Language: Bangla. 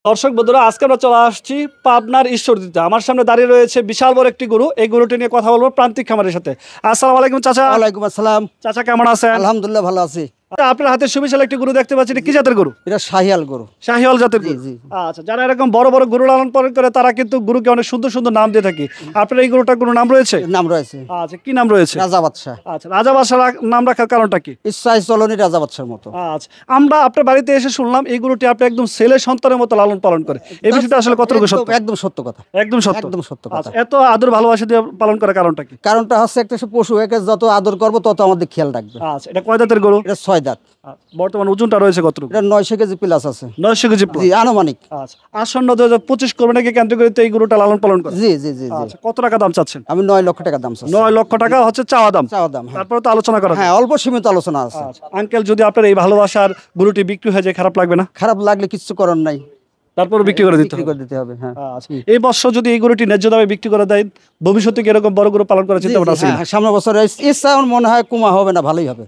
দর্শক বন্ধুরা, আজকে আমরা চলে আসছি পাবনার ঈশ্বরদীতে। আমার সামনে দাঁড়িয়ে রয়েছে বিশাল বড় একটি গরু। এই গরুটি নিয়ে কথা বলবো প্রান্তিক খামারের সাথে। আসসালামু আলাইকুম চাচা। ওয়ালাইকুম আসসালাম। চাচা কেমন আছেন? আলহামদুলিল্লাহ ভালো আছি। আপনার হাতে সুবিশাল একটি গরু দেখতে পাচ্ছি, এটা কি জাতের গরু? এটা শাহিয়াল গরু। শাহিওয়াল জাতের গরু। জি। আচ্ছা, যারা এরকম বড় বড় গরু লালন পালন করে তারা কিন্তু গরুকে অনেক সুন্দর সুন্দর নাম দিয়ে থাকে। আপনার এই গরুটার কোনো নাম রয়েছে? নাম রয়েছে আচ্ছা, কি নাম রয়েছে? রাজা বাদশাহ। আচ্ছা, রাজা বাদশাহ নাম রাখার কারণটা কি? ইচ্ছায় চলনি রাজা বাদশার মতো। আচ্ছা, আমরা আপনার বাড়িতে এসে শুনলাম এই গরুটি আপনি একদম ছেলে সন্তানের মতো লালন পালন করে। এই বিষয়টা আসলে কতটুকু সত্য? একদম সত্য কথা। একদম সত্য। একদম সত্য কথা। আচ্ছা, এত আদর ভালোবাসা দিয়ে পালন করার কারণটা কি? কারণটা হচ্ছে একটা পশু, একে যত আদর করবো তত আমাদের খেয়াল রাখবে। আচ্ছা, এটা কয় দাঁতের গরু? এটা 6 দাঁত। বর্তমান ওজনটা রয়েছে কতটুকু? এটা 900 কেজি প্লাস আছে। 900 কেজি প্লাস। জি, আনুমানিক। আচ্ছা, আসন্ন 2025 কোরবানিকে কেন্দ্র করে তো এই গরুটা লালন পালন করে। জি জি জি জি। আচ্ছা, কত টাকা দাম চাচ্ছেন? আমি 9 লক্ষ টাকা দাম চাচ্ছি। 9 লক্ষ টাকা হচ্ছে চাওয়া দাম। চাওয়া দাম, হ্যাঁ। তারপরে তো আলোচনা করা হ্যাঁ, অল্প সীমিত আলোচনা আছে। আচ্ছা, আঙ্কেল, যদি আপনার এই ভালোবাসার গরুটি বিক্রি হয়ে যায় খারাপ লাগবে না? খারাপ লাগলে কিছু করার নাই, তারপরে বিক্রি করে দিতে বিক্রি হবে। করে দিতে হবে। হ্যাঁ, আচ্ছা, এই বছর যদি এই গরুটি ন্যায্য দামে বিক্রি করে দেয়, ভবিষ্যতে কি এরকম বড় গরু পালন করার চিন্তা ভাবনা আছে? সামনের বছর ইচ্ছা আমার মনে হয় কমা হবে না, ভালোই হবে।